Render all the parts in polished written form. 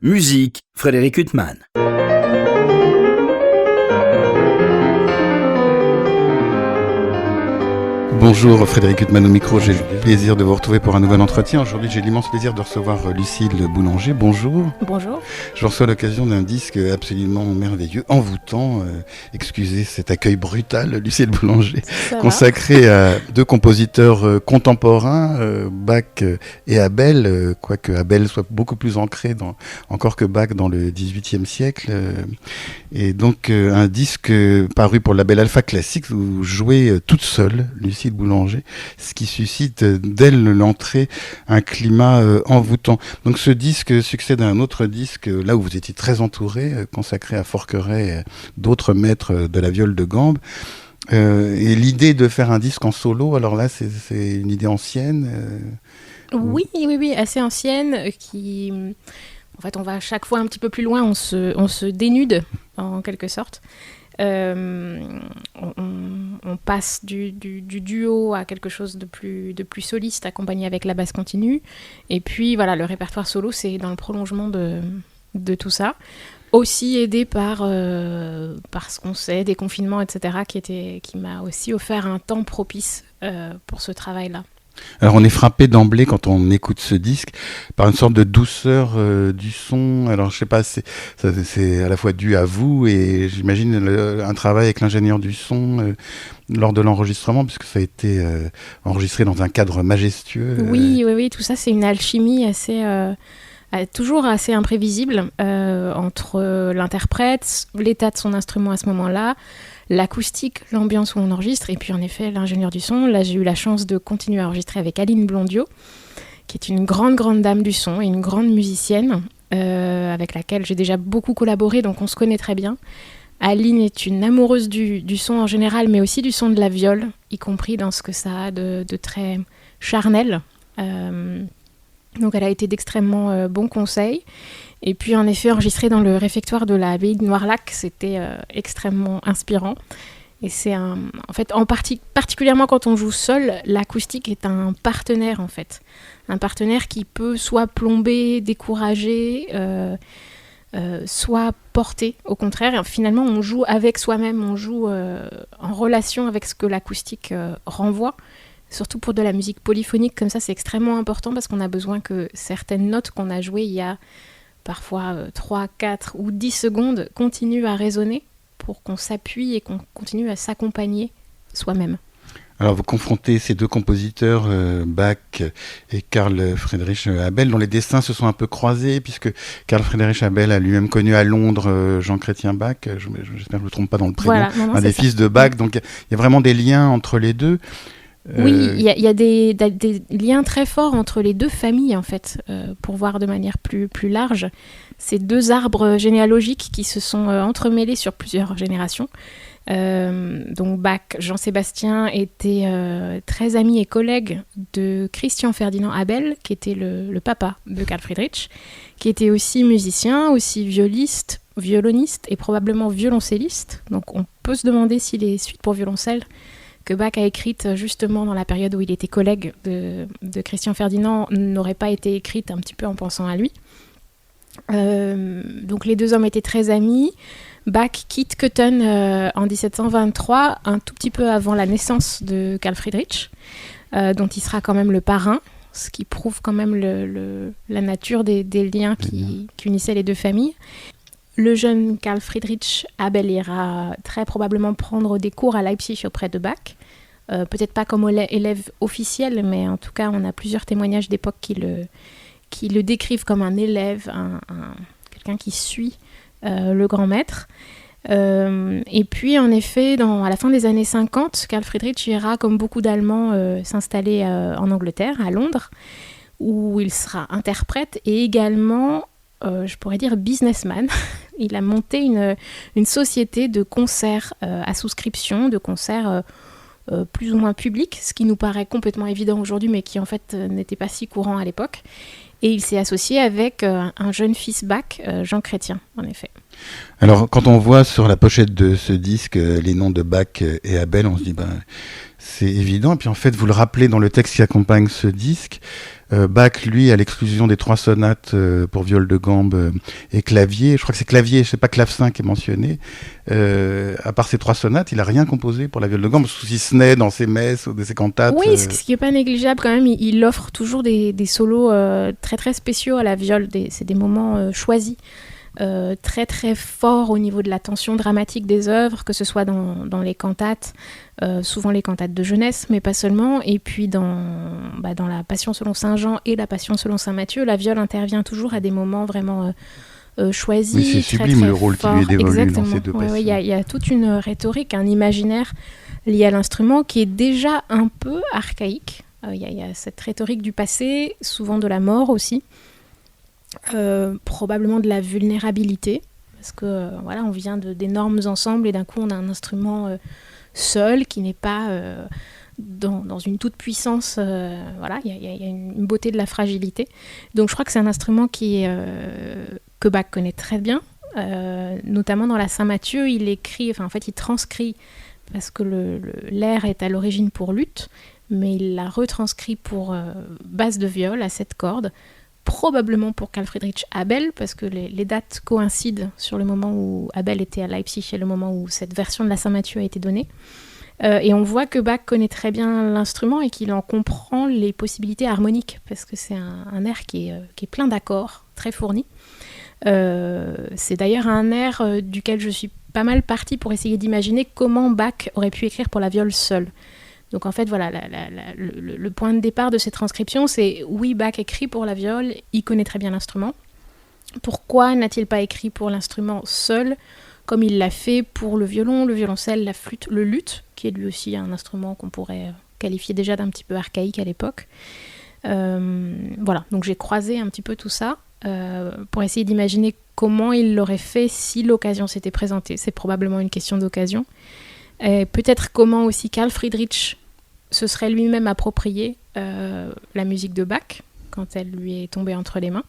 Musique, Frédéric Huttman. Bonjour Frédéric Huttman au micro, j'ai le plaisir de vous retrouver pour un nouvel entretien. Aujourd'hui j'ai l'immense plaisir de recevoir Lucille Boulanger. Bonjour. Bonjour. Je reçois l'occasion d'un disque absolument merveilleux, envoûtant, excusez cet accueil brutal, Lucille Boulanger, consacré à deux compositeurs contemporains, Bach et Abel, quoique Abel soit beaucoup plus ancré encore que Bach dans le XVIIIe siècle. Et donc un disque paru pour le label Alpha Classics où vous jouez toute seule, Lucille Boulanger, ce qui suscite dès l'entrée un climat envoûtant. Donc ce disque succède à un autre disque, là où vous étiez très entouré, consacré à Forqueray, d'autres maîtres de la viole de gambe. Et l'idée de faire un disque en solo, alors là c'est une idée ancienne Oui, assez ancienne, En fait, on va à chaque fois un petit peu plus loin, on se dénude, en quelque sorte. On passe du duo à quelque chose de plus soliste, accompagné avec la basse continue. Et puis, voilà, le répertoire solo, c'est dans le prolongement de tout ça. Aussi aidé par ce qu'on sait, des confinements, etc., qui m'a aussi offert un temps propice pour ce travail-là. Alors on est frappé d'emblée quand on écoute ce disque par une sorte de douceur du son. Alors je sais pas, c'est à la fois dû à vous et j'imagine un travail avec l'ingénieur du son lors de l'enregistrement, puisque ça a été enregistré dans un cadre majestueux. Oui, tout ça c'est une alchimie toujours assez imprévisible entre l'interprète, l'état de son instrument à ce moment-là, l'acoustique, l'ambiance où on enregistre, et puis en effet l'ingénieur du son. Là j'ai eu la chance de continuer à enregistrer avec Aline Blondiot, qui est une grande dame du son et une grande musicienne avec laquelle j'ai déjà beaucoup collaboré, donc on se connaît très bien. Aline est une amoureuse du son en général, mais aussi du son de la viole, y compris dans ce que ça a de très charnel. Donc elle a été d'extrêmement bons conseils. Et puis en effet, enregistrer dans le réfectoire de l'abbaye de Noirlac, c'était extrêmement inspirant. Et c'est particulièrement quand on joue seul, l'acoustique est un partenaire en fait. Un partenaire qui peut soit plomber, décourager, soit porter. Au contraire, finalement on joue avec soi-même, on joue en relation avec ce que l'acoustique renvoie. Surtout pour de la musique polyphonique comme ça, c'est extrêmement important parce qu'on a besoin que certaines notes qu'on a jouées il y a parfois 3, 4 ou 10 secondes continuent à résonner pour qu'on s'appuie et qu'on continue à s'accompagner soi-même. Alors vous confrontez ces deux compositeurs, Bach et Carl Friedrich Abel, dont les destins se sont un peu croisés, puisque Carl Friedrich Abel a lui-même connu à Londres Jean-Chrétien Bach, j'espère que je ne me trompe pas dans le prénom, voilà, un des fils de Bach, donc il y a vraiment des liens entre les deux. Oui, il y a des liens très forts entre les deux familles, en fait, pour voir de manière plus large. Ces deux arbres généalogiques qui se sont entremêlés sur plusieurs générations. Donc Bach, Jean-Sébastien était très ami et collègue de Christian Ferdinand Abel, qui était le papa de Carl Friedrich, qui était aussi musicien, aussi violoniste et probablement violoncelliste. Donc on peut se demander si les suites pour violoncelle que Bach a écrites justement dans la période où il était collègue de Christian Ferdinand n'auraient pas été écrites un petit peu en pensant à lui. Donc les deux hommes étaient très amis. Bach quitte Köthen en 1723, un tout petit peu avant la naissance de Carl Friedrich, dont il sera quand même le parrain, ce qui prouve quand même la nature des liens qui unissaient les deux familles. Le jeune Carl Friedrich Abel ira très probablement prendre des cours à Leipzig auprès de Bach. Peut-être pas comme élève officiel, mais en tout cas, on a plusieurs témoignages d'époque qui le décrivent comme un élève, quelqu'un qui suit le grand maître. Et puis, en effet, à la fin des années 50, Carl Friedrich ira, comme beaucoup d'Allemands, s'installer en Angleterre, à Londres, où il sera interprète et également... je pourrais dire businessman. Il a monté une société de concerts à souscription, de concerts plus ou moins publics, ce qui nous paraît complètement évident aujourd'hui, mais qui en fait n'était pas si courant à l'époque. Et il s'est associé avec un jeune fils Bach, Jean Chrétien, en effet. Alors, quand on voit sur la pochette de ce disque les noms de Bach et Abel, on se dit, c'est évident. Et puis en fait, vous le rappelez dans le texte qui accompagne ce disque, Bach, lui, à l'exclusion des 3 sonates pour viole de gambe et clavier, je crois que c'est clavier, je sais pas, clavecin qui est mentionné, à part ces 3 sonates, il a rien composé pour la viole de gambe, si ce n'est dans ses messes ou dans ses cantates. Oui, ce qui est pas négligeable quand même, il offre toujours des solos très très spéciaux à la viole, c'est des moments choisis. Très très fort au niveau de la tension dramatique des œuvres, que ce soit dans les cantates, souvent les cantates de jeunesse, mais pas seulement, et puis dans la Passion selon Saint Jean et la Passion selon Saint Matthieu, la viole intervient toujours à des moments vraiment choisis. Oui, c'est sublime très le rôle fort. qui lui est dévolu Exactement. dans ces 2 passions. Il y a toute une rhétorique, un imaginaire lié à l'instrument qui est déjà un peu archaïque. Il y a cette rhétorique du passé, souvent de la mort aussi. Probablement de la vulnérabilité, parce que on vient d'énormes ensembles et d'un coup on a un instrument seul qui n'est pas dans une toute puissance. Il y a une beauté de la fragilité. Donc je crois que c'est un instrument que Bach connaît très bien, notamment dans la Saint Matthieu. Il transcrit, parce que l'air est à l'origine pour luth, mais il l'a retranscrit pour basse de viol à 7 cordes, probablement pour Carl Friedrich Abel, parce que les dates coïncident sur le moment où Abel était à Leipzig et le moment où cette version de la Saint Matthieu a été donnée. Et on voit que Bach connaît très bien l'instrument et qu'il en comprend les possibilités harmoniques, parce que c'est un air qui est plein d'accords, très fourni. C'est d'ailleurs un air duquel je suis pas mal partie pour essayer d'imaginer comment Bach aurait pu écrire pour la viole seule. Donc en fait, le point de départ de cette transcription, c'est oui, Bach écrit pour la viole, il connaît très bien l'instrument. Pourquoi n'a-t-il pas écrit pour l'instrument seul, comme il l'a fait pour le violon, le violoncelle, la flûte, le luth, qui est lui aussi un instrument qu'on pourrait qualifier déjà d'un petit peu archaïque à l'époque. Donc j'ai croisé un petit peu tout ça pour essayer d'imaginer comment il l'aurait fait si l'occasion s'était présentée. C'est probablement une question d'occasion. Et peut-être comment aussi Carl Friedrich se serait lui-même approprié la musique de Bach quand elle lui est tombée entre les mains.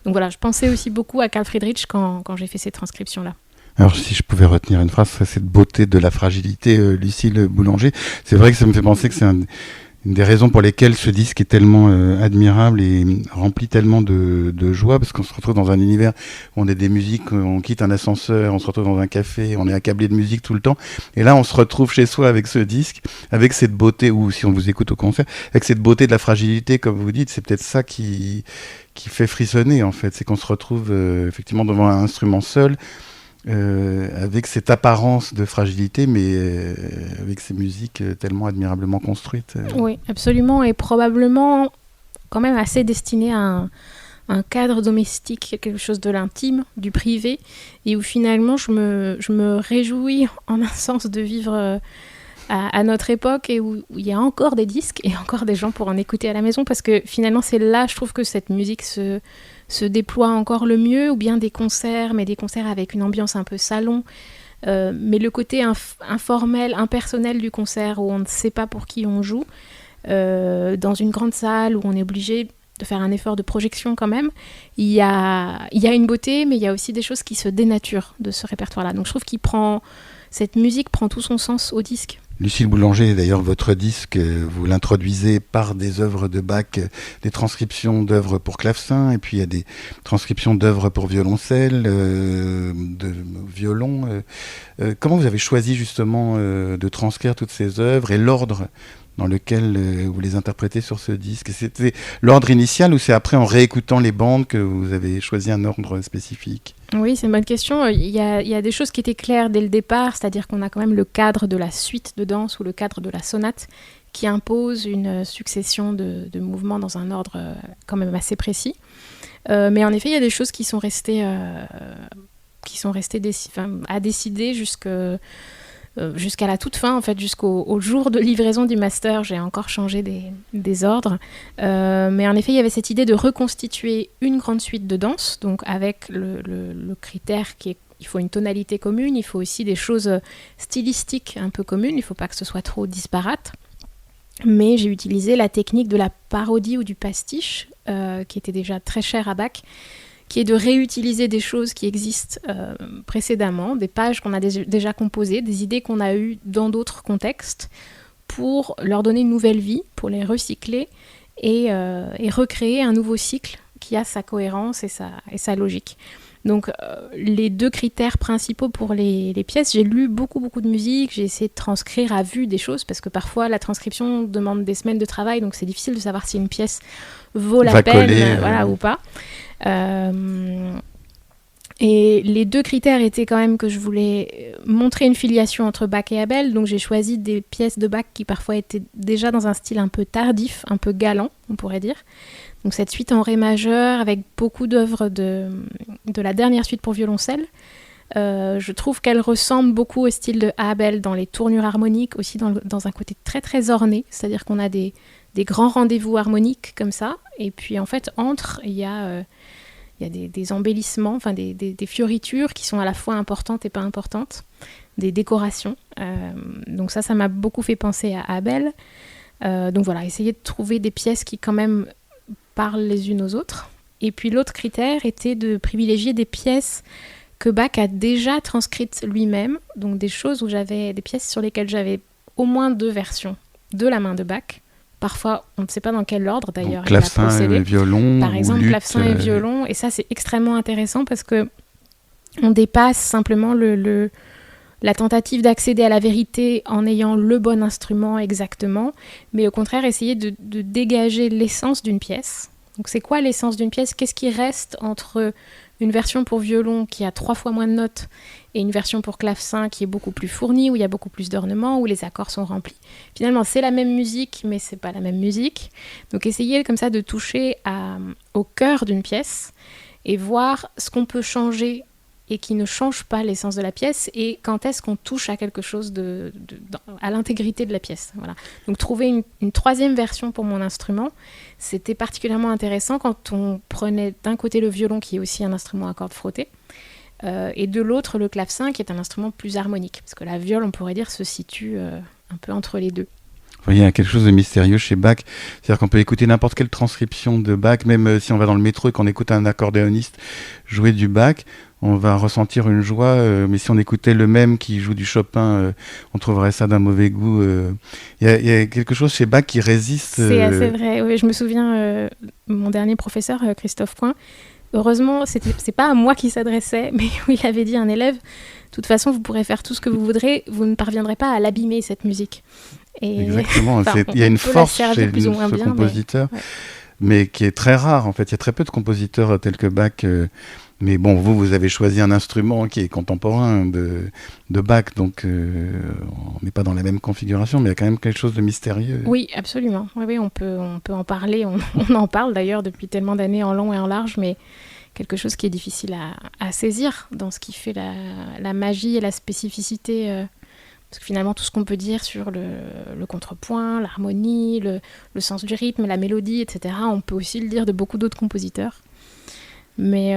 Donc voilà, je pensais aussi beaucoup à Carl Friedrich quand j'ai fait ces transcriptions-là. Alors si je pouvais retenir une phrase, c'est cette beauté de la fragilité, Lucille Boulanger. C'est vrai que ça me fait penser que c'est une des raisons pour lesquelles ce disque est tellement admirable et rempli tellement de joie, parce qu'on se retrouve dans un univers où on a des musiques, on quitte un ascenseur, on se retrouve dans un café, on est accablé de musique tout le temps, et là on se retrouve chez soi avec ce disque, avec cette beauté, ou si on vous écoute au concert, avec cette beauté de la fragilité, comme vous dites. C'est peut-être ça qui fait frissonner en fait, c'est qu'on se retrouve effectivement devant un instrument seul, avec cette apparence de fragilité, mais avec ces musiques tellement admirablement construites. Oui, absolument, et probablement quand même assez destiné à un cadre domestique, quelque chose de l'intime, du privé, et où finalement je me réjouis en un sens de vivre à notre époque, et où il y a encore des disques et encore des gens pour en écouter à la maison, parce que finalement c'est là, je trouve, que cette musique se déploie encore le mieux, ou bien des concerts, mais des concerts avec une ambiance un peu salon, mais le côté informel, impersonnel du concert, où on ne sait pas pour qui on joue, dans une grande salle où on est obligé de faire un effort de projection quand même, il y a une beauté, mais il y a aussi des choses qui se dénaturent de ce répertoire-là. Donc je trouve cette musique prend tout son sens au disque. Lucille Boulanger, d'ailleurs, votre disque, vous l'introduisez par des œuvres de Bach, des transcriptions d'œuvres pour clavecin, et puis il y a des transcriptions d'œuvres pour violoncelle, de violon. Comment vous avez choisi justement de transcrire toutes ces œuvres et l'ordre dans lequel vous les interprétez sur ce disque? C'était l'ordre initial, ou c'est après, en réécoutant les bandes, que vous avez choisi un ordre spécifique? Oui, c'est une bonne question. Il y a des choses qui étaient claires dès le départ, c'est-à-dire qu'on a quand même le cadre de la suite de danse ou le cadre de la sonate qui impose une succession de mouvements dans un ordre quand même assez précis. Mais en effet, il y a des choses qui sont restées à décider jusqu'à la toute fin, en fait, jusqu'au jour de livraison du master. J'ai encore changé des ordres. Mais en effet, il y avait cette idée de reconstituer une grande suite de danse, donc avec le critère qui est il faut une tonalité commune, il faut aussi des choses stylistiques un peu communes, il ne faut pas que ce soit trop disparate. Mais j'ai utilisé la technique de la parodie ou du pastiche, qui était déjà très chère à Bach, qui est de réutiliser des choses qui existent précédemment, des pages qu'on a déjà composées, des idées qu'on a eues dans d'autres contextes, pour leur donner une nouvelle vie, pour les recycler et recréer un nouveau cycle qui a sa cohérence et sa logique. Donc les 2 critères principaux pour les pièces, j'ai lu beaucoup de musique, j'ai essayé de transcrire à vue des choses, parce que parfois la transcription demande des semaines de travail, donc c'est difficile de savoir si une pièce vaut la peine ou pas. Et les 2 critères étaient quand même que je voulais montrer une filiation entre Bach et Abel, donc j'ai choisi des pièces de Bach qui parfois étaient déjà dans un style un peu tardif, un peu galant, on pourrait dire. Donc cette suite en ré majeur avec beaucoup d'œuvres de la dernière suite pour violoncelle. Je trouve qu'elle ressemble beaucoup au style de Abel dans les tournures harmoniques, aussi dans un côté très très orné, c'est-à-dire qu'on a des grands rendez-vous harmoniques comme ça, et puis en fait entre, il y a des embellissements, enfin des fioritures qui sont à la fois importantes et pas importantes, des décorations. Donc ça m'a beaucoup fait penser à Abel. Donc voilà, essayer de trouver des pièces qui quand même parlent les unes aux autres. Et puis l'autre critère était de privilégier des pièces que Bach a déjà transcrites lui-même, donc des pièces sur lesquelles j'avais au moins 2 versions de la main de Bach. Parfois, on ne sait pas dans quel ordre d'ailleurs. Donc, clavecin et violon. Par exemple, luth, clavecin et violon. Et ça, c'est extrêmement intéressant parce que on dépasse simplement la tentative d'accéder à la vérité en ayant le bon instrument exactement, mais au contraire, essayer de dégager l'essence d'une pièce. Donc, c'est quoi l'essence d'une pièce ? Qu'est-ce qui reste entre une version pour violon qui a 3 fois moins de notes et une version pour clavecin qui est beaucoup plus fournie, où il y a beaucoup plus d'ornements, où les accords sont remplis. Finalement, c'est la même musique, mais c'est pas la même musique. Donc essayer comme ça de toucher au cœur d'une pièce et voir ce qu'on peut changer et qui ne change pas l'essence de la pièce, et quand est-ce qu'on touche à quelque chose à l'intégrité de la pièce. Voilà. Donc trouver une 3e version pour mon instrument, c'était particulièrement intéressant quand on prenait d'un côté le violon, qui est aussi un instrument à cordes frottées, et de l'autre le clavecin, qui est un instrument plus harmonique, parce que la viole, on pourrait dire, se situe un peu entre les deux. Il y a quelque chose de mystérieux chez Bach, c'est-à-dire qu'on peut écouter n'importe quelle transcription de Bach, même si on va dans le métro et qu'on écoute un accordéoniste jouer du Bach, on va ressentir une joie, mais si on écoutait le même qui joue du Chopin, on trouverait ça d'un mauvais goût. Il y a quelque chose chez Bach qui résiste. C'est assez vrai, oui, je me souviens, mon dernier professeur, Christophe Coin, heureusement, c'est pas à moi qu'il s'adressait, mais il avait dit à un élève, de toute façon, vous pourrez faire tout ce que vous voudrez, vous ne parviendrez pas à l'abîmer, cette musique. Et exactement, il y a une force chez ce compositeur, mais qui est très rare en fait. Il y a très peu de compositeurs tels que Bach, mais bon, vous avez choisi un instrument qui est contemporain de Bach, donc on n'est pas dans la même configuration, mais il y a quand même quelque chose de mystérieux. Oui, absolument. Oui, on peut en parler, on en parle d'ailleurs depuis tellement d'années en long et en large, mais quelque chose qui est difficile à saisir dans ce qui fait la magie et la spécificité. Parce que finalement, tout ce qu'on peut dire sur le contrepoint, l'harmonie, le sens du rythme, la mélodie, etc., on peut aussi le dire de beaucoup d'autres compositeurs. Mais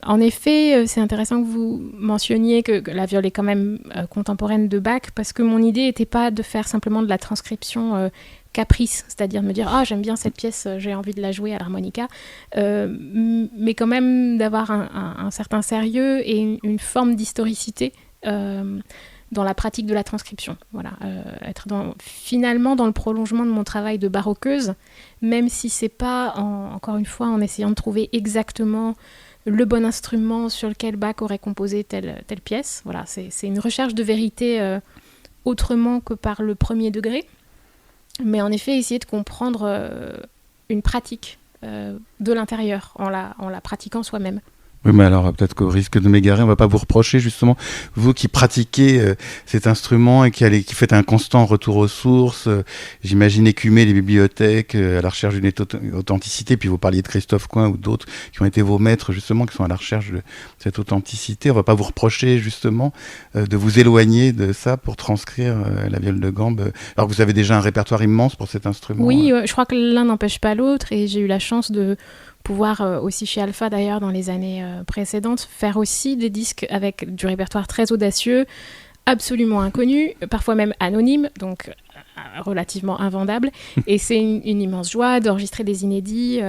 en effet, c'est intéressant que vous mentionniez que la viole est quand même contemporaine de Bach, parce que mon idée n'était pas de faire simplement de la transcription caprice, c'est-à-dire de me dire « Ah, j'aime bien cette pièce, j'ai envie de la jouer à l'harmonica », mais quand même d'avoir un certain sérieux et une forme d'historicité dans la pratique de la transcription. Voilà, être finalement dans le prolongement de mon travail de baroqueuse, même si c'est pas, encore une fois, en essayant de trouver exactement le bon instrument sur lequel Bach aurait composé telle pièce. Voilà, c'est une recherche de vérité autrement que par le premier degré, mais en effet essayer de comprendre une pratique de l'intérieur en la pratiquant soi-même. Oui, mais alors peut-être qu'au risque de m'égarer, on ne va pas vous reprocher justement, vous qui pratiquez cet instrument et qui faites un constant retour aux sources, j'imagine écumer les bibliothèques à la recherche d'une authenticité, puis vous parliez de Christophe Coin ou d'autres qui ont été vos maîtres justement, qui sont à la recherche de cette authenticité. On ne va pas vous reprocher justement de vous éloigner de ça pour transcrire la viole de gambe, alors que vous avez déjà un répertoire immense pour cet instrument. Oui, je crois que l'un n'empêche pas l'autre, et j'ai eu la chance de pouvoir aussi chez Alpha d'ailleurs dans les années précédentes faire aussi des disques avec du répertoire très audacieux, absolument inconnu, parfois même anonyme, donc relativement invendable, et c'est une immense joie d'enregistrer des inédits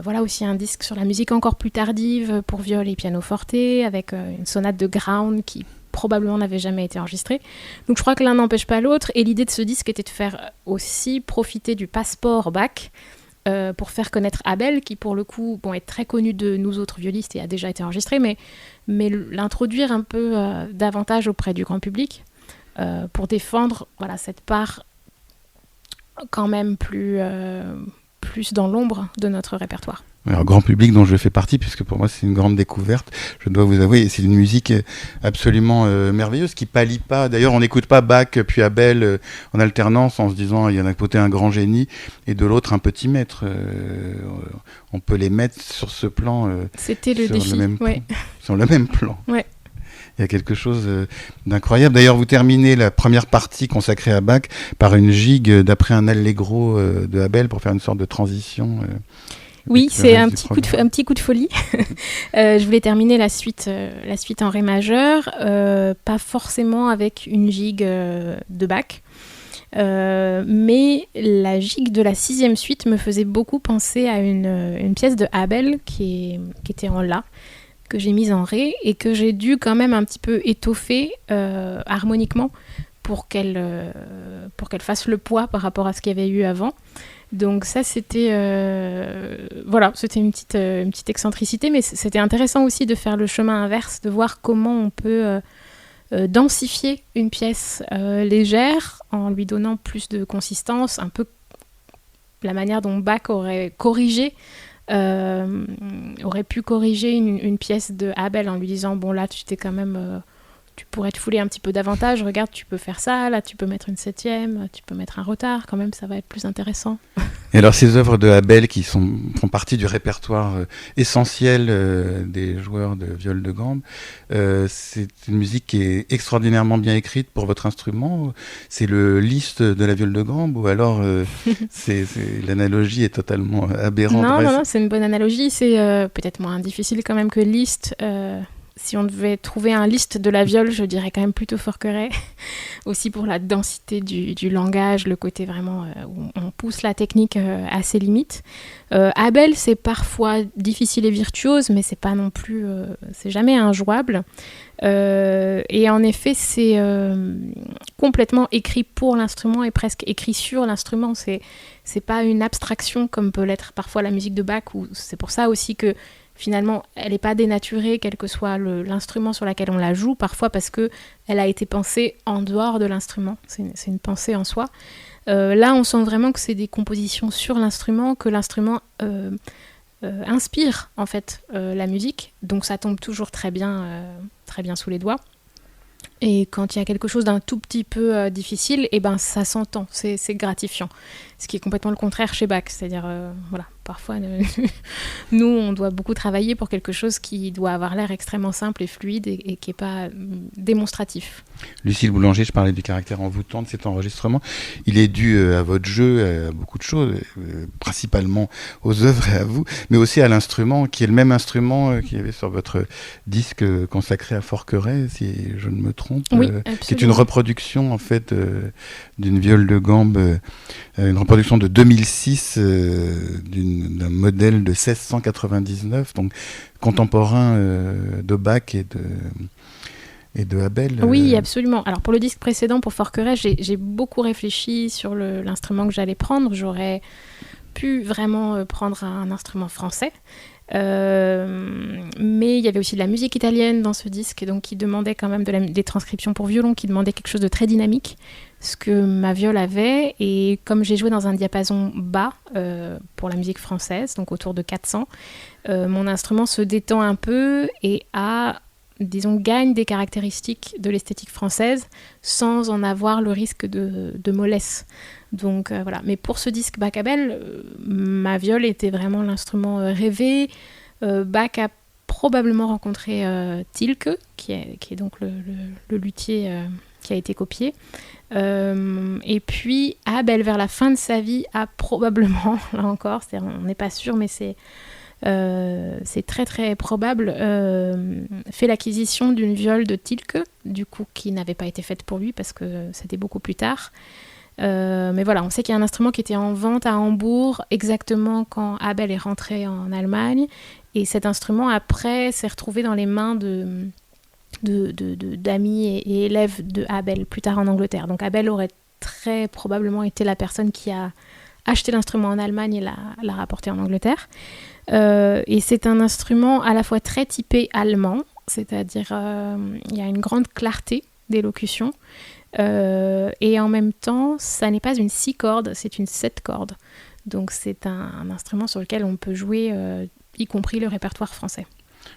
Voilà aussi un disque sur la musique encore plus tardive pour viol et pianoforte, avec une sonate de Graun qui probablement n'avait jamais été enregistrée. Donc je crois que l'un n'empêche pas l'autre, et l'idée de ce disque était de faire aussi profiter du passeport Bach pour faire connaître Abel, qui pour le coup est très connu de nous autres violistes et a déjà été enregistré, mais l'introduire un peu davantage auprès du grand public pour défendre cette part quand même plus dans l'ombre de notre répertoire. Alors, grand public dont je fais partie, puisque pour moi c'est une grande découverte, je dois vous avouer, et c'est une musique absolument merveilleuse qui pallie pas. D'ailleurs, on n'écoute pas Bach puis Abel en alternance en se disant il y en a d'un côté un grand génie et de l'autre un petit maître. On peut les mettre sur ce plan. C'était le défi. Sur le même plan. Ouais. Il y a quelque chose d'incroyable. D'ailleurs, vous terminez la première partie consacrée à Bach par une gigue d'après un allegro de Abel pour faire une sorte de transition. Oui, c'est un petit coup de folie. Je voulais terminer la suite en ré majeur, pas forcément avec une gigue de Bach, mais la gigue de la 6e suite me faisait beaucoup penser à une pièce de Abel qui était en la, que j'ai mise en ré et que j'ai dû quand même un petit peu étoffer harmoniquement pour qu'elle fasse le poids par rapport à ce qu'il y avait eu avant. Donc ça, c'était c'était une petite excentricité, mais c'était intéressant aussi de faire le chemin inverse, de voir comment on peut densifier une pièce légère en lui donnant plus de consistance, un peu la manière dont Bach aurait pu corriger une pièce de Abel en lui disant bon là tu pourrais te fouler un petit peu davantage, regarde, tu peux faire ça, là tu peux mettre une 7e, tu peux mettre un retard, quand même ça va être plus intéressant. Et alors ces œuvres de Abel qui font partie du répertoire essentiel des joueurs de viol de gambe, c'est une musique qui est extraordinairement bien écrite pour votre instrument. C'est le Liszt de la viol de gambe, ou alors l'analogie est totalement aberrante? Non, c'est une bonne analogie, c'est peut-être moins difficile quand même que Liszt. Si on devait trouver un Liszt de la viole, je dirais quand même plutôt Forqueray, aussi pour la densité du langage, le côté vraiment où on pousse la technique à ses limites. Abel, c'est parfois difficile et virtuose, mais c'est pas non plus, c'est jamais injouable. Et en effet, c'est complètement écrit pour l'instrument et presque écrit sur l'instrument. C'est pas une abstraction comme peut l'être parfois la musique de Bach, où c'est pour ça aussi que finalement, elle n'est pas dénaturée, quel que soit l'instrument sur lequel on la joue, parfois parce qu'elle a été pensée en dehors de l'instrument. C'est une pensée en soi. Là, on sent vraiment que c'est des compositions sur l'instrument, que l'instrument inspire en fait la musique. Donc ça tombe toujours très bien sous les doigts. Et quand il y a quelque chose d'un tout petit peu difficile, ça s'entend, c'est gratifiant. Ce qui est complètement le contraire chez Bach. C'est-à-dire, parfois, nous, on doit beaucoup travailler pour quelque chose qui doit avoir l'air extrêmement simple et fluide et qui n'est pas démonstratif. Lucille Boulanger, je parlais du caractère envoûtant de cet enregistrement. Il est dû à votre jeu, à beaucoup de choses, principalement aux œuvres et à vous, mais aussi à l'instrument, qui est le même instrument qu'il y avait sur votre disque consacré à Forqueray, si je ne me trompe, oui, qui est une reproduction en fait d'une viole de gambe, une reproduction de 2006 d'un modèle de 1699, donc contemporain de Bach et de Abel. Oui, absolument. Alors pour le disque précédent, pour Forqueray, j'ai beaucoup réfléchi sur l'instrument que j'allais prendre. J'aurais pu vraiment prendre un instrument français. Mais il y avait aussi de la musique italienne dans ce disque, donc qui demandait quand même des transcriptions pour violon, qui demandait quelque chose de très dynamique, ce que ma viole avait. Et comme j'ai joué dans un diapason bas pour la musique française, donc autour de 400, mon instrument se détend un peu et gagne des caractéristiques de l'esthétique française sans en avoir le risque de mollesse. Donc voilà. Mais pour ce disque Bach-Abel, ma viole était vraiment l'instrument rêvé. Bach a probablement rencontré Tilke, qui est donc le luthier qui a été copié. Et puis Abel, vers la fin de sa vie, a probablement, là encore, on n'est pas sûr, mais c'est très très probable, fait l'acquisition d'une viole de Tilke, du coup qui n'avait pas été faite pour lui parce que c'était beaucoup plus tard. Mais voilà, on sait qu'il y a un instrument qui était en vente à Hambourg exactement quand Abel est rentré en Allemagne. Et cet instrument, après, s'est retrouvé dans les mains d'amis et élèves de Abel, plus tard en Angleterre. Donc Abel aurait très probablement été la personne qui a acheté l'instrument en Allemagne et l'a rapporté en Angleterre. Et c'est un instrument à la fois très typé allemand, c'est-à-dire il y a une grande clarté d'élocution, et en même temps, ça n'est pas une 6 cordes, c'est une 7 cordes. Donc c'est un instrument sur lequel on peut jouer, y compris le répertoire français.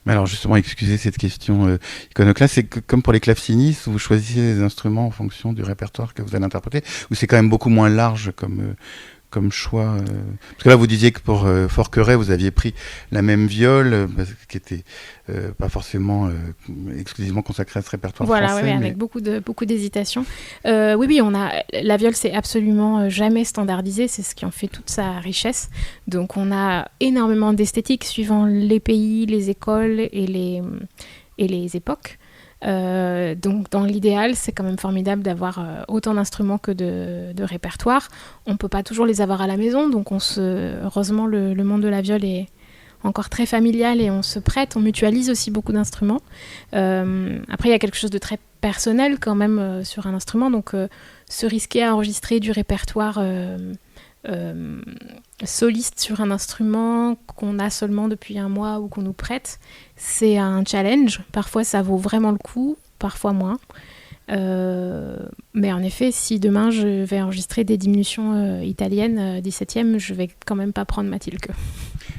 Mais alors justement, excusez cette question iconoclaste, c'est que, comme pour les clavecinistes, vous choisissez les instruments en fonction du répertoire que vous allez interpréter, ou c'est quand même beaucoup moins large comme choix Parce que là, vous disiez que pour Forqueray, vous aviez pris la même viole, qui était pas forcément exclusivement consacrée à ce répertoire français. Voilà, avec beaucoup d'hésitation. Oui, la viole, c'est absolument jamais standardisé, c'est ce qui en fait toute sa richesse. Donc on a énormément d'esthétique suivant les pays, les écoles et les époques. Donc dans l'idéal, c'est quand même formidable d'avoir autant d'instruments que de répertoires. On peut pas toujours les avoir à la maison, donc heureusement le monde de la viole est encore très familial et on se prête, on mutualise aussi beaucoup d'instruments. Après il y a quelque chose de très personnel quand même sur un instrument, donc se risquer à enregistrer du répertoire soliste sur un instrument qu'on a seulement depuis un mois ou qu'on nous prête, c'est un challenge. Parfois ça vaut vraiment le coup, parfois moins. Mais en effet, si demain je vais enregistrer des diminutions italiennes 17e, je vais quand même pas prendre Mathilde.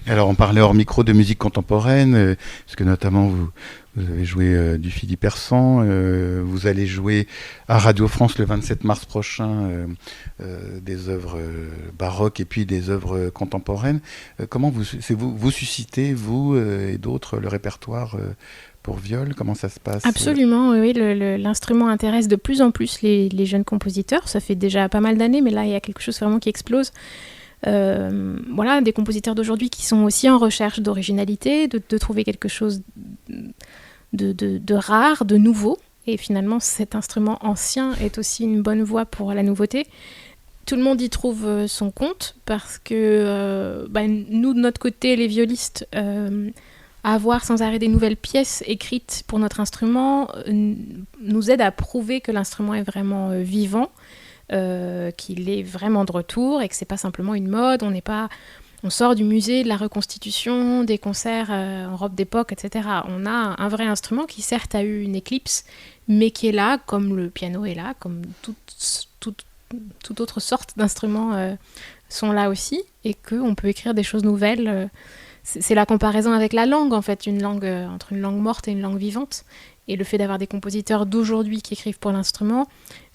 Alors on parlait hors micro de musique contemporaine, puisque notamment vous avez joué du Philippe Hersant, vous allez jouer à Radio France le 27 mars prochain des œuvres baroques et puis des œuvres contemporaines. Comment vous suscitez, vous et d'autres, le répertoire pour viol? Comment ça se passe? Absolument, oui. L'instrument intéresse de plus en plus les jeunes compositeurs. Ça fait déjà pas mal d'années, mais là, il y a quelque chose vraiment qui explose. Voilà, des compositeurs d'aujourd'hui qui sont aussi en recherche d'originalité, de trouver quelque chose de rare, de nouveau. Et finalement, cet instrument ancien est aussi une bonne voie pour la nouveauté. Tout le monde y trouve son compte parce que nous, de notre côté, les violistes, avoir sans arrêt des nouvelles pièces écrites pour notre instrument nous aide à prouver que l'instrument est vraiment vivant, qu'il est vraiment de retour et que c'est pas simplement une mode. On sort du musée, de la reconstitution, des concerts en robe d'époque, etc. On a un vrai instrument qui certes a eu une éclipse, mais qui est là, comme le piano est là, comme toute autre sorte d'instruments sont là aussi, et qu'on peut écrire des choses nouvelles. C'est la comparaison avec la langue, en fait, entre une langue morte et une langue vivante. Et le fait d'avoir des compositeurs d'aujourd'hui qui écrivent pour l'instrument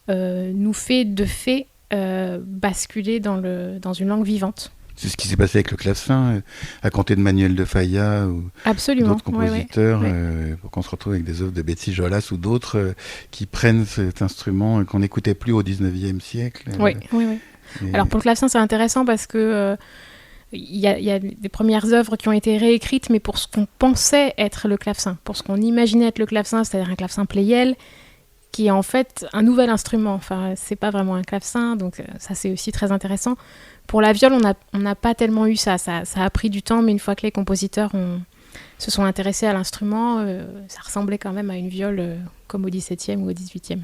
nous fait de fait basculer dans une langue vivante. C'est ce qui s'est passé avec le clavecin, à compter de Manuel de Falla ou d'autres compositeurs, pour qu'on se retrouve avec des œuvres de Betsy Jolas ou d'autres qui prennent cet instrument qu'on n'écoutait plus au 19e siècle. Oui. Alors pour le clavecin, c'est intéressant parce que il y a des premières œuvres qui ont été réécrites, mais pour ce qu'on pensait être le clavecin, pour ce qu'on imaginait être le clavecin, c'est-à-dire un clavecin Pleyel, qui est en fait un nouvel instrument. Enfin, c'est pas vraiment un clavecin, donc ça c'est aussi très intéressant. Pour la viole, on n'a pas tellement eu ça. Ça a pris du temps, mais une fois que les compositeurs se sont intéressés à l'instrument, ça ressemblait quand même à une viole comme au XVIIe ou au XVIIIe.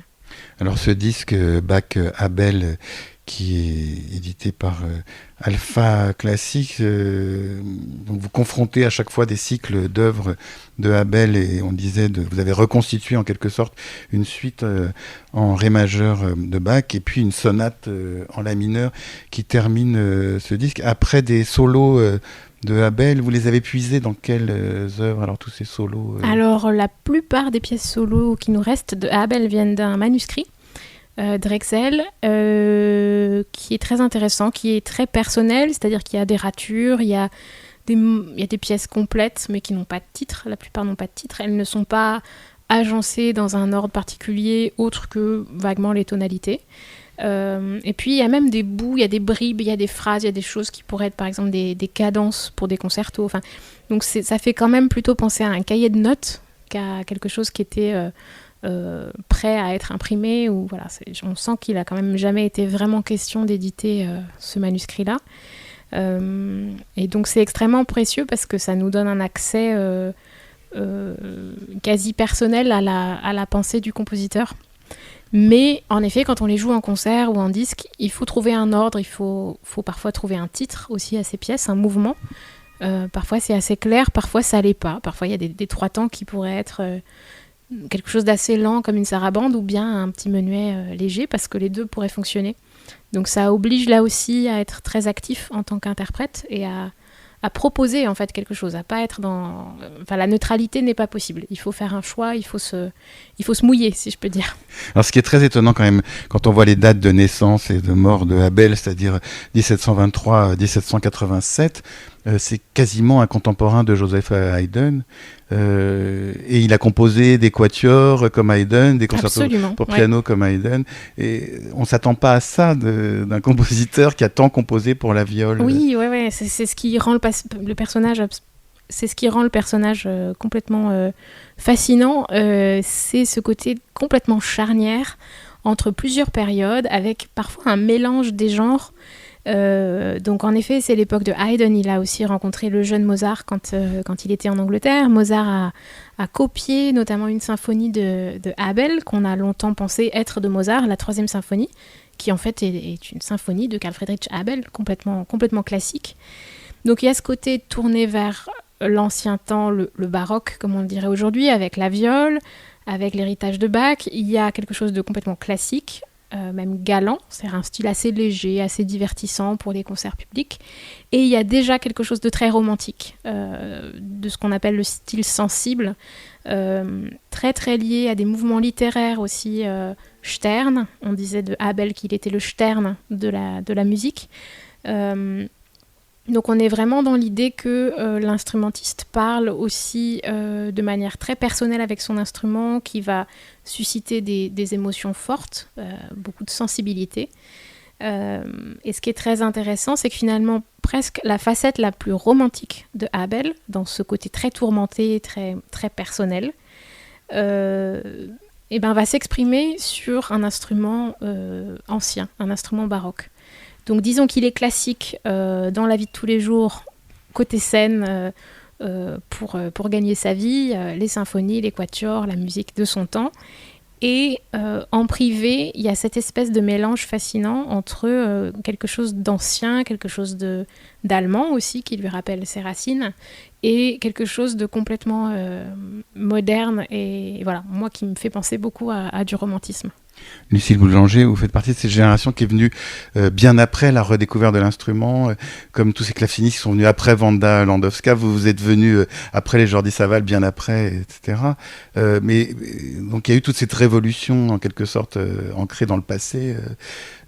Alors ce disque Bach-Abel, qui est édité par Alpha Classique, donc vous confrontez à chaque fois des cycles d'œuvres de Abel, et on disait, vous avez reconstitué en quelque sorte une suite en ré majeur de Bach, et puis une sonate en la mineur qui termine ce disque. Après des solos de Abel, vous les avez puisés dans quelles œuvres, alors tous ces solos Alors la plupart des pièces solos qui nous restent de Abel viennent d'un manuscrit Drexel, qui est très intéressant, qui est très personnel, c'est-à-dire qu'il y a des ratures, il y a des pièces complètes mais qui n'ont pas de titre. La plupart n'ont pas de titre, elles ne sont pas agencées dans un ordre particulier autre que vaguement les tonalités. Et puis il y a même des bouts, il y a des bribes, il y a des phrases, il y a des choses qui pourraient être par exemple des cadences pour des concertos. Donc ça fait quand même plutôt penser à un cahier de notes qu'à quelque chose qui était prêt à être imprimé. Ou, voilà, on sent qu'il a quand même jamais été vraiment question d'éditer ce manuscrit-là. Et donc c'est extrêmement précieux parce que ça nous donne un accès quasi personnel à la pensée du compositeur. Mais en effet, quand on les joue en concert ou en disque, il faut trouver un ordre, il faut parfois trouver un titre aussi à ces pièces, un mouvement. Parfois c'est assez clair, parfois ça l'est pas. Parfois il y a des trois temps qui pourraient être quelque chose d'assez lent comme une sarabande ou bien un petit menuet léger, parce que les deux pourraient fonctionner. Donc ça oblige là aussi à être très actif en tant qu'interprète et à proposer en fait quelque chose, à pas être dans... Enfin, la neutralité n'est pas possible. Il faut faire un choix, il faut se mouiller, si je peux dire. Alors ce qui est très étonnant quand même, quand on voit les dates de naissance et de mort de Abel, c'est-à-dire 1723-1787, c'est quasiment un contemporain de Joseph Haydn. Et il a composé des quatuors comme Haydn, des concertos pour piano comme Haydn. Et on ne s'attend pas à ça d'un compositeur qui a tant composé pour la viole. Oui, c'est ce qui rend le personnage... C'est ce qui rend le personnage complètement fascinant. C'est ce côté complètement charnière entre plusieurs périodes, avec parfois un mélange des genres. Donc en effet, c'est l'époque de Haydn. Il a aussi rencontré le jeune Mozart quand il était en Angleterre. Mozart a copié notamment une symphonie de Abel, qu'on a longtemps pensé être de Mozart, la 3e symphonie, qui en fait est une symphonie de Carl Friedrich Abel, complètement classique. Donc il y a ce côté tourné vers l'ancien temps, le baroque, comme on le dirait aujourd'hui, avec la viole, avec l'héritage de Bach. Il y a quelque chose de complètement classique, même galant, c'est un style assez léger, assez divertissant pour les concerts publics. Et il y a déjà quelque chose de très romantique, de ce qu'on appelle le style sensible, très très lié à des mouvements littéraires aussi. Stern, on disait de Abel qu'il était le Stern de la musique. Donc on est vraiment dans l'idée que l'instrumentiste parle aussi de manière très personnelle avec son instrument, qui va susciter des émotions fortes, beaucoup de sensibilité. Et ce qui est très intéressant, c'est que finalement, presque la facette la plus romantique de Abel, dans ce côté très tourmenté, très, très personnel, va s'exprimer sur un instrument ancien, un instrument baroque. Donc disons qu'il est classique dans la vie de tous les jours, côté scène, pour gagner sa vie, les symphonies, les quatuors, la musique de son temps. Et en privé, il y a cette espèce de mélange fascinant entre quelque chose d'ancien, quelque chose d'allemand aussi, qui lui rappelle ses racines, et quelque chose de complètement moderne, et voilà, moi qui me fait penser beaucoup à du romantisme. Lucille Boulanger, vous faites partie de cette génération qui est venue bien après la redécouverte de l'instrument, comme tous ces clavecistes qui sont venus après Wanda Landowska, vous êtes venus après les Jordi Savall, bien après, etc. Mais donc il y a eu toute cette révolution en quelque sorte ancrée dans le passé,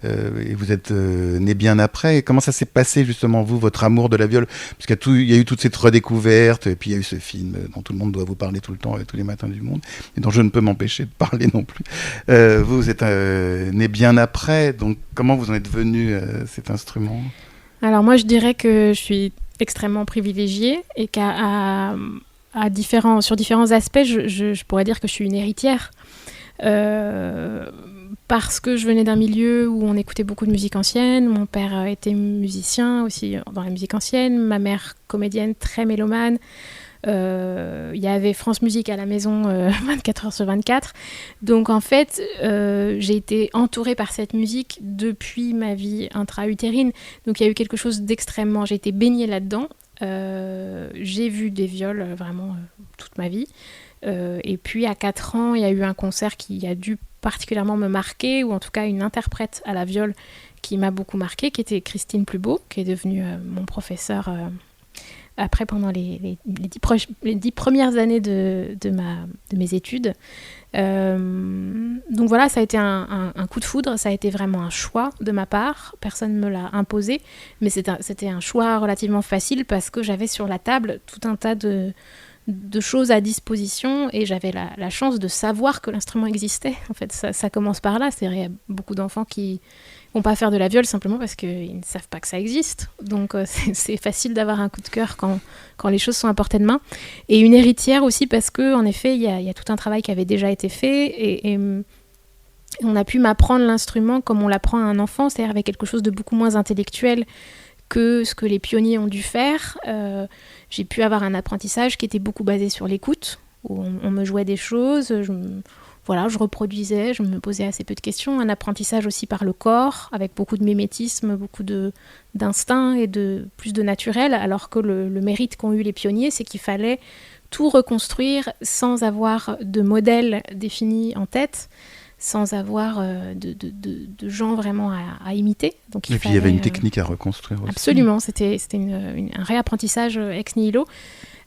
et vous êtes né bien après. Et comment ça s'est passé justement, vous, votre amour de la viole? Parce qu'il y a eu toute cette redécouverte, et puis il y a eu ce film dont tout le monde doit vous parler tout le temps, tous les matins du monde, et dont je ne peux m'empêcher de parler non plus. Vous êtes né bien après, donc comment vous en êtes venu cet instrument? Alors moi je dirais que je suis extrêmement privilégiée et sur différents aspects, je pourrais dire que je suis une héritière. Parce que je venais d'un milieu où on écoutait beaucoup de musique ancienne. Mon père était musicien aussi dans la musique ancienne, ma mère comédienne très mélomane. Il y avait France Musique à la maison 24 heures sur 24. Donc en fait, j'ai été entourée par cette musique depuis ma vie intra-utérine. Donc il y a eu quelque chose d'extrêmement... J'ai été baignée là-dedans. J'ai vu des viols vraiment toute ma vie. Et puis à 4 ans, il y a eu un concert qui a dû particulièrement me marquer, ou en tout cas une interprète à la viole qui m'a beaucoup marquée, qui était Christine Plubeau, qui est devenue mon professeur après pendant les 10 premières années de mes études. Donc voilà, ça a été un coup de foudre, ça a été vraiment un choix de ma part, personne ne me l'a imposé, mais c'était un choix relativement facile parce que j'avais sur la table tout un tas de choses à disposition et j'avais la chance de savoir que l'instrument existait. En fait, ça commence par là. C'est-à-dire, il y a beaucoup d'enfants qui vont pas faire de la viole simplement parce qu'ils ne savent pas que ça existe. Donc c'est facile d'avoir un coup de cœur quand les choses sont à portée de main. Et une héritière aussi parce qu'en effet, il y a tout un travail qui avait déjà été fait et on a pu m'apprendre l'instrument comme on l'apprend à un enfant, c'est-à-dire avec quelque chose de beaucoup moins intellectuel que ce que les pionniers ont dû faire. J'ai pu avoir un apprentissage qui était beaucoup basé sur l'écoute, où on me jouait des choses, je reproduisais, je me posais assez peu de questions. Un apprentissage aussi par le corps, avec beaucoup de mimétisme, beaucoup d'instinct et plus de naturel, alors que le mérite qu'ont eu les pionniers, c'est qu'il fallait tout reconstruire sans avoir de modèle défini en tête, sans avoir de gens vraiment à imiter. Donc, puis il y avait une technique à reconstruire aussi. Absolument, c'était un réapprentissage ex nihilo,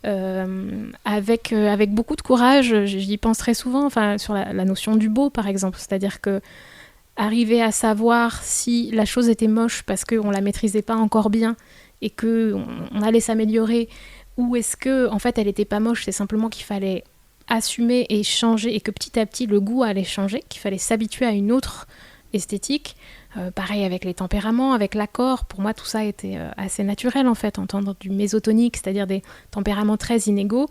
avec beaucoup de courage. J'y pense très souvent, sur la notion du beau, par exemple. C'est-à-dire que arriver à savoir si la chose était moche parce qu'on ne la maîtrisait pas encore bien et qu'on allait s'améliorer, ou est-ce que en fait, elle n'était pas moche, c'est simplement qu'il fallait assumer et changer, et que petit à petit le goût allait changer, qu'il fallait s'habituer à une autre esthétique. Pareil avec les tempéraments, avec l'accord, pour moi tout ça était assez naturel en fait, entendre du mésotonique, c'est-à-dire des tempéraments très inégaux,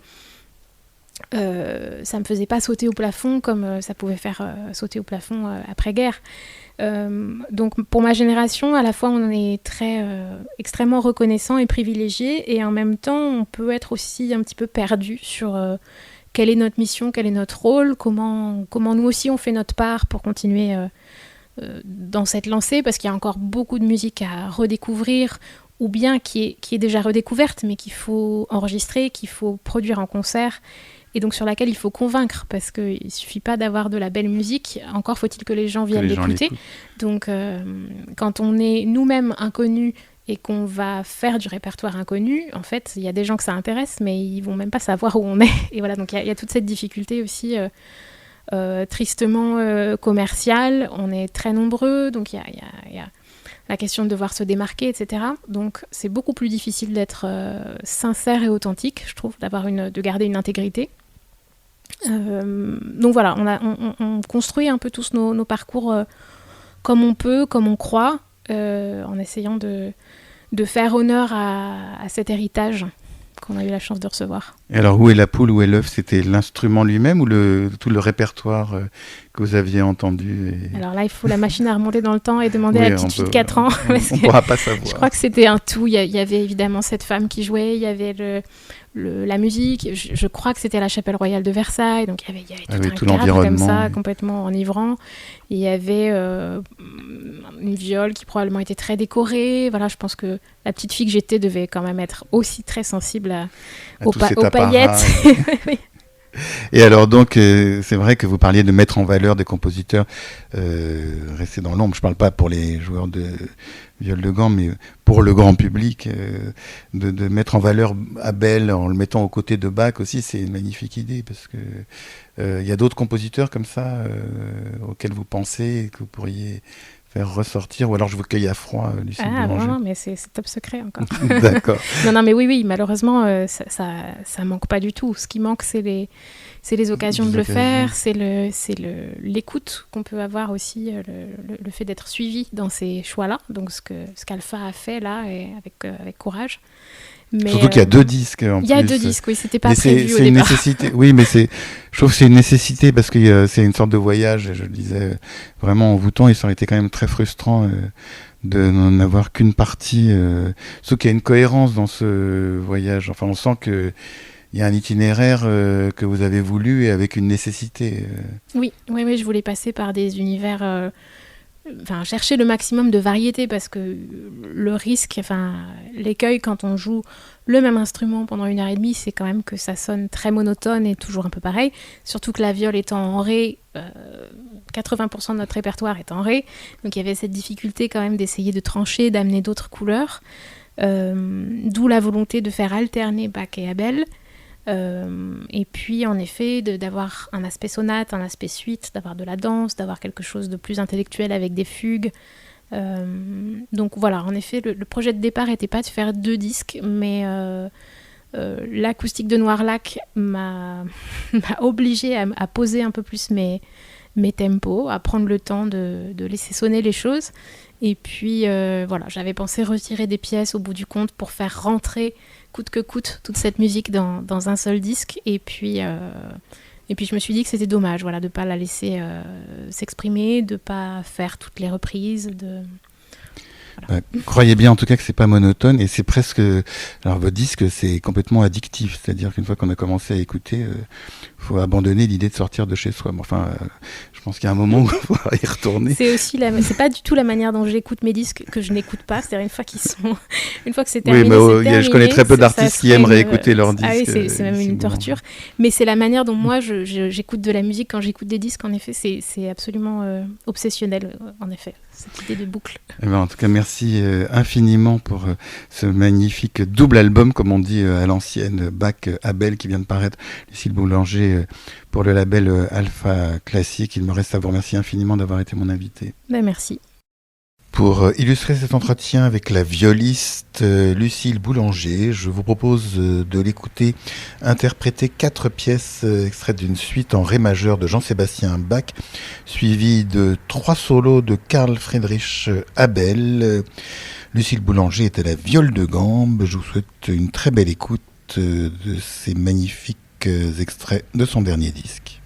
ça me faisait pas sauter au plafond comme ça pouvait faire sauter au plafond après-guerre. Donc pour ma génération, à la fois on est extrêmement reconnaissant et privilégié, et en même temps on peut être aussi un petit peu perdu sur quelle est notre mission, quel est notre rôle, comment nous aussi on fait notre part pour continuer dans cette lancée, parce qu'il y a encore beaucoup de musique à redécouvrir, ou bien qui est déjà redécouverte, mais qu'il faut enregistrer, qu'il faut produire en concert, et donc sur laquelle il faut convaincre, parce qu'il ne suffit pas d'avoir de la belle musique, encore faut-il que les gens viennent l'écouter. Donc quand on est nous-mêmes inconnus et qu'on va faire du répertoire inconnu, en fait, il y a des gens que ça intéresse, mais ils vont même pas savoir où on est. Et voilà, donc il y a toute cette difficulté aussi, tristement commerciale. On est très nombreux, donc il y a la question de devoir se démarquer, etc. Donc c'est beaucoup plus difficile d'être sincère et authentique, je trouve, de garder une intégrité. Donc voilà, on construit un peu tous nos parcours comme on peut, comme on croit, en essayant de faire honneur à cet héritage qu'on a eu la chance de recevoir. Et alors, où est la poule, où est l'œuf? C'était l'instrument lui-même ou tout le répertoire que vous aviez entendu Alors là, il faut la machine à remonter dans le temps et demander à la petite fille de 4 ans. On ne pourra pas savoir. Je crois que c'était un tout. Il y avait évidemment cette femme qui jouait, il y avait la musique. Je crois que c'était à la Chapelle Royale de Versailles. Donc il y avait tout un cadre comme ça, complètement enivrant. Il y avait une viole qui probablement était très décorée. Voilà, je pense que la petite fille que j'étais devait quand même être aussi très sensible aux paillettes. Et alors donc, c'est vrai que vous parliez de mettre en valeur des compositeurs restés dans l'ombre. Je ne parle pas pour les joueurs de viol de Gand, mais pour le grand public, de mettre en valeur Abel en le mettant aux côtés de Bach aussi, c'est une magnifique idée, parce que y a d'autres compositeurs comme ça auxquels vous pensez et que vous pourriez faire ressortir, ou alors je vous cueille à froid, Lucille Boulanger. Non, mais c'est top secret encore. D'accord. Non, mais oui, malheureusement, ça manque pas du tout. Ce qui manque, c'est les occasions de le faire, c'est l'écoute qu'on peut avoir aussi, le fait d'être suivi dans ces choix-là, donc ce qu'Alpha a fait là, et avec courage. Mais surtout qu'il y a 2 disques en plus. Il y a 2 disques, oui, c'était pas prévu au départ. C'est une nécessité, oui, mais je trouve que c'est une nécessité parce que c'est une sorte de voyage, je le disais, vraiment envoûtant, et ça aurait été quand même très frustrant de n'en avoir qu'une partie. Sauf qu'il y a une cohérence dans ce voyage. Enfin, on sent qu'il y a un itinéraire que vous avez voulu et avec une nécessité. Oui, je voulais passer par des univers... chercher le maximum de variété, parce que le risque, l'écueil quand on joue le même instrument pendant 1h30, c'est quand même que ça sonne très monotone et toujours un peu pareil, surtout que la viole étant en ré, 80% de notre répertoire est en ré, donc il y avait cette difficulté quand même d'essayer de trancher, d'amener d'autres couleurs, d'où la volonté de faire alterner Bach et Abel. Et puis en effet d'avoir un aspect sonate, un aspect suite, d'avoir de la danse, d'avoir quelque chose de plus intellectuel avec des fugues. Donc voilà, en effet le projet de départ n'était pas de faire 2 disques, mais l'acoustique de Noirlac m'a obligée à poser un peu plus mes mes tempos, à prendre le temps de laisser sonner les choses. Et puis voilà, j'avais pensé retirer des pièces au bout du compte pour faire rentrer coûte que coûte toute cette musique dans un seul disque. Et puis je me suis dit que c'était dommage, voilà, de ne pas la laisser s'exprimer, de ne pas faire toutes les reprises. Voilà. Croyez bien en tout cas que c'est pas monotone et c'est presque... Alors votre disque c'est complètement addictif, c'est-à-dire qu'une fois qu'on a commencé à écouter, faut abandonner l'idée de sortir de chez soi. Mais enfin, je pense qu'il y a un moment où il faut y retourner. C'est aussi c'est pas du tout la manière dont j'écoute mes disques que je n'écoute pas, c'est-à-dire une fois que c'est terminé, oui, mais je connais très peu d'artistes qui aiment réécouter leurs disques. Ah oui, c'est même une torture. Mais c'est la manière dont moi j'écoute de la musique quand j'écoute des disques. En effet, c'est absolument obsessionnel. En effet, cette idée de boucle. Eh ben, en tout cas, merci infiniment pour ce magnifique double album, comme on dit à l'ancienne, Bach Abel, qui vient de paraître, Lucille Boulanger, pour le label Alpha Classique. Il me reste à vous remercier infiniment d'avoir été mon invité. Merci. Pour illustrer cet entretien avec la violiste Lucille Boulanger, je vous propose de l'écouter interpréter 4 pièces extraites d'une suite en ré majeur de Jean-Sébastien Bach, suivies de 3 solos de Carl Friedrich Abel. Lucille Boulanger est à la viole de gambe. Je vous souhaite une très belle écoute de ces magnifiques extraits de son dernier disque.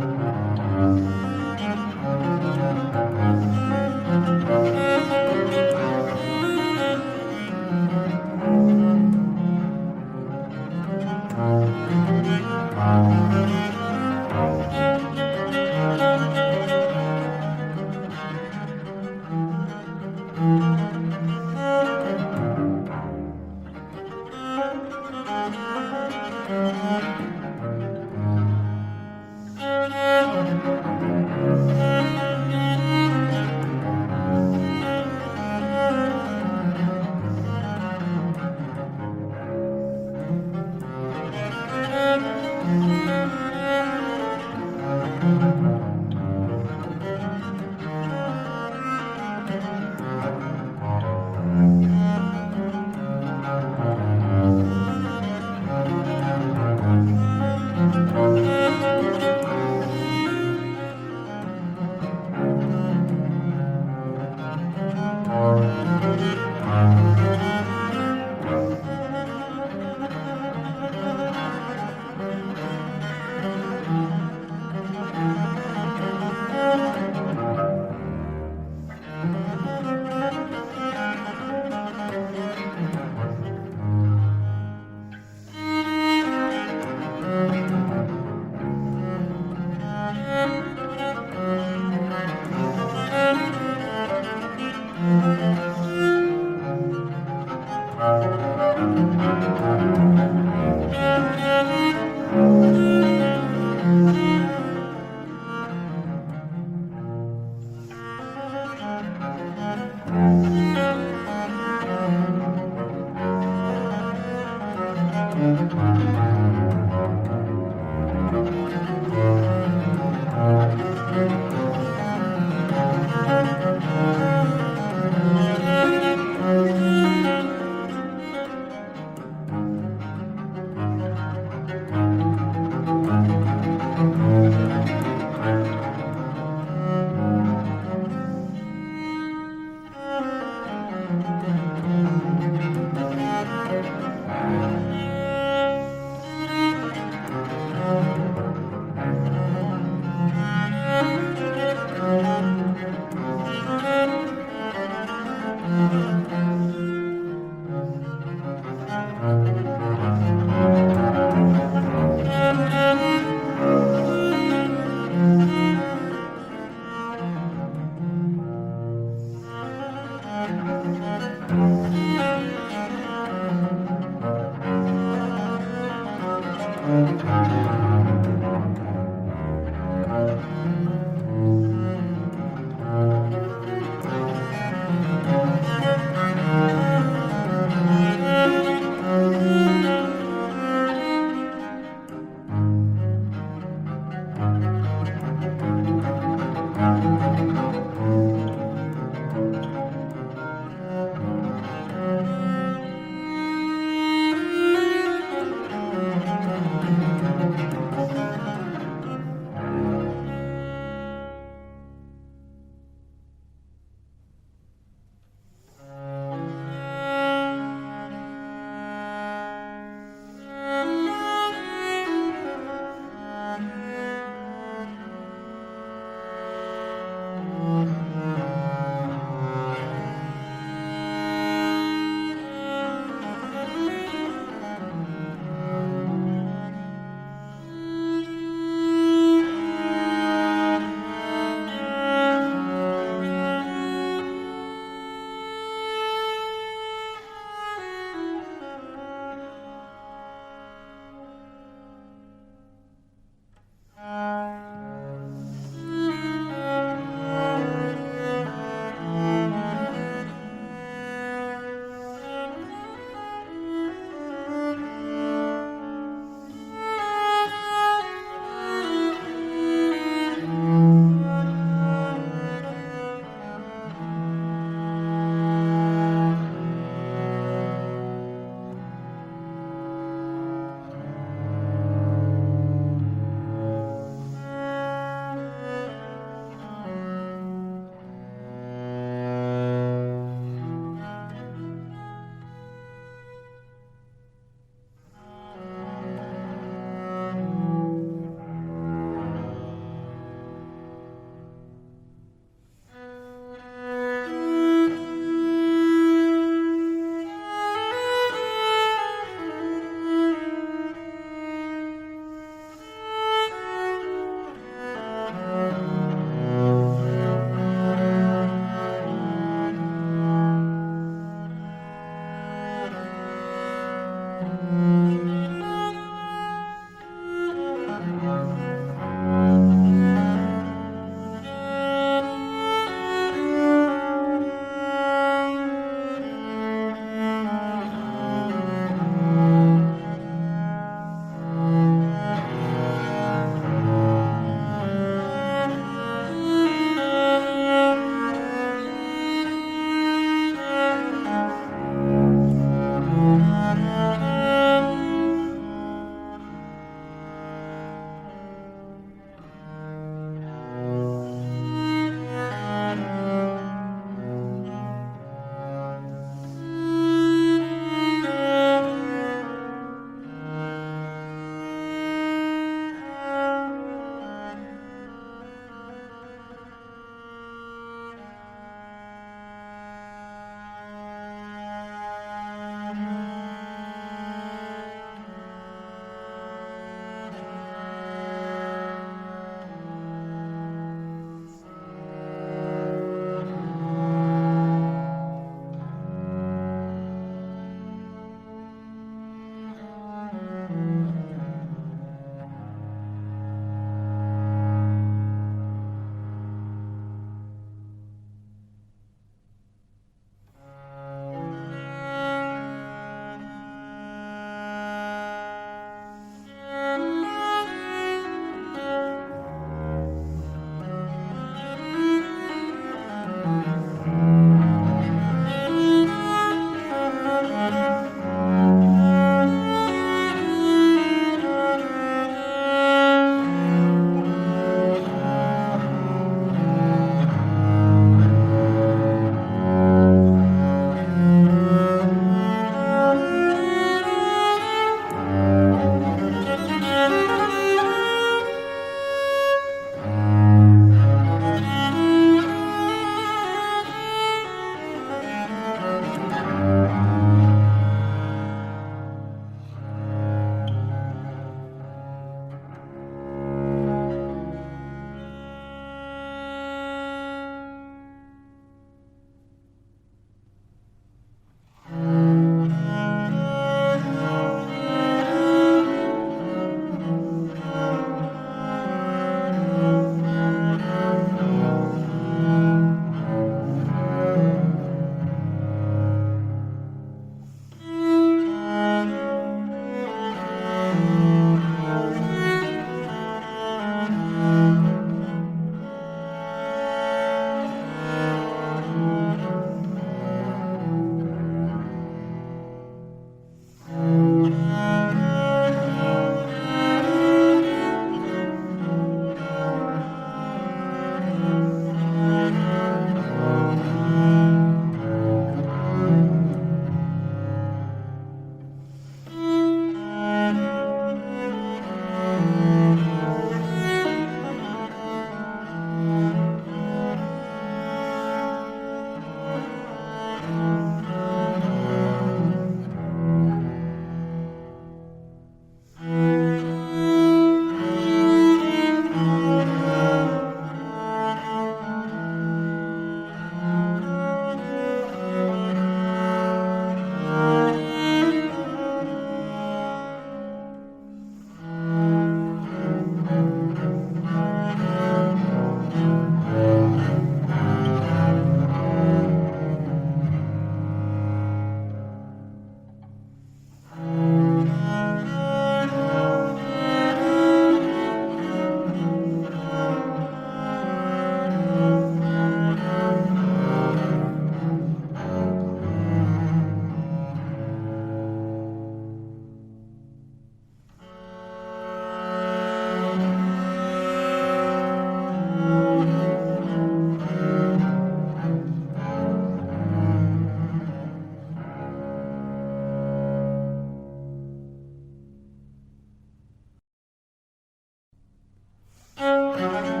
Thank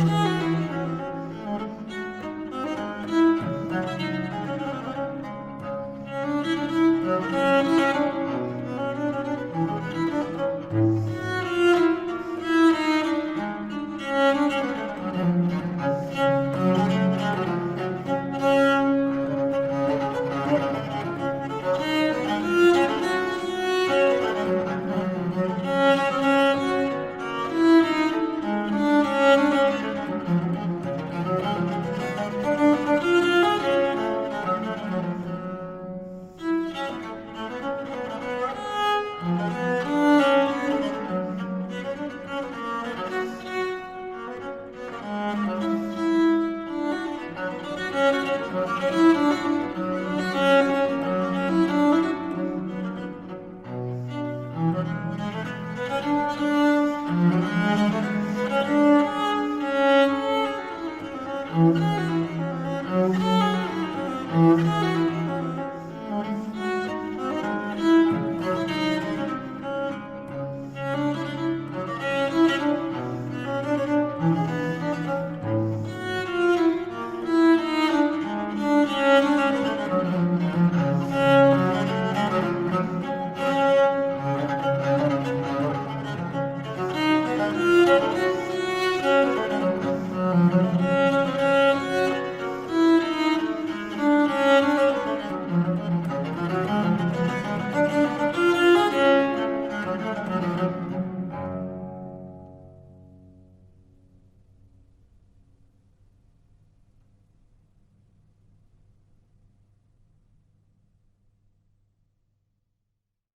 you.